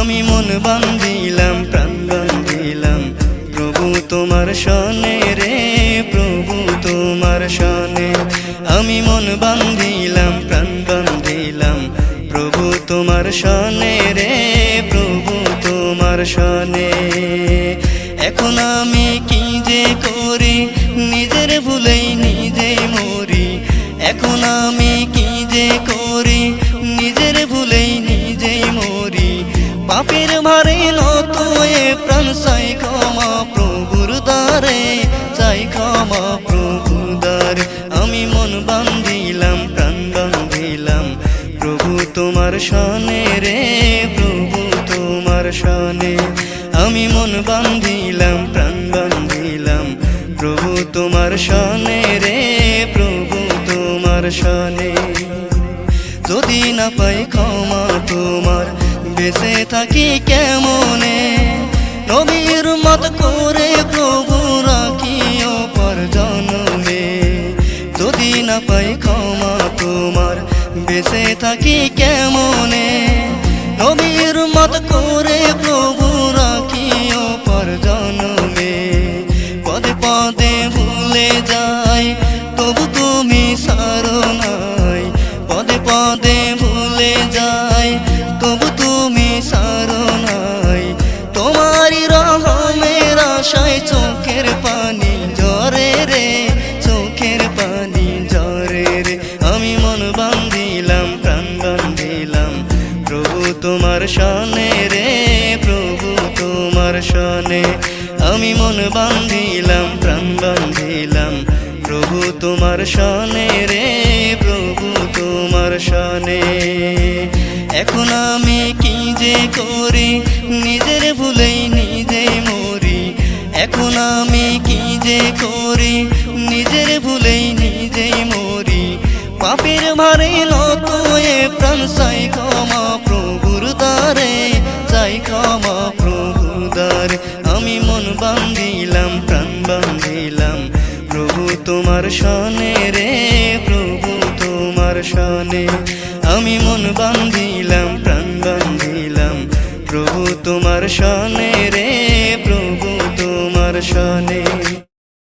আমি মন বান্ধিলাম প্রাণ বান্ধিলাম প্রভু তোমার শনে রে প্রভু তোমার শনে। আমি মন বান্ধিলাম প্রাণ বান্ধিলাম প্রভু তোমার শনে রে প্রভু তোমার শনে। এখন আমি কি যে করি নিজের ভুলেই নিজেই মরি। এখন আমি কি যে করি নিজের ভুলেই নিজেই মরি। পাপের ভারে নত হয়ে প্রাণ চাই ক্ষমা প্রভুর দ্বারে চাই ক্ষমা প্রভুর দ্বারে। আমি মন বান্ধিলাম প্রাণ বান্ধিলাম প্রভু তোমার শনে রে প্রভু তোমার শনে। আমি মন বান্ধিলাম প্রাণ বান্ধিলাম প্রভু তোমার শনে রে প্রভু তোমার শনে। যদি না পাই ক্ষমা তোমার বেঁচে থাকি কেমনে। নবীর মত করে প্রভু রাখিও পর জন্মে। যদি না পাই ক্ষমা তোমার বেঁচে থাকি কেমনে। নবীর মত করে প্রভু রাখিও পর জন্মে। পদে পদে ভুলে যাই তবু তুমি সারো নাই। পদে পদে ভুলে যাই তবু তুমি সারো নাই। তোমারই রহমের আশায় চোখের পানি ঝরে রে চোখের পানি ঝরে রে। আমি মন বান্ধিলাম প্রাণ বান্ধিলাম প্রভু তোমার শনে রে প্রভু তোমার শনে। আমি মন বান্ধিলাম প্রাণ বান্ধিলাম প্রভু তোমার শনে রে প্রভু তোমার শনে। এখন আমি কি যে করি নিজের ভুলেই নিজেই মরি। এখন আমি কি যে করি নিজের ভুলেই নিজেই মরি। পাপের ভারে নত হয়ে প্রাণ চাই ক্ষমা প্রভুর দ্বারে চাই ক্ষমা প্রভুর দ্বারে। আমি মন বান্ধিলাম প্রাণ বান্ধিলাম প্রভু তোমার শনে রে প্রভু তোমার শনে। আমি মন বান্ধিলাম প্রাণ বান্ধিলাম প্রভু তোমার শনে রে প্রভু তোমার শনে।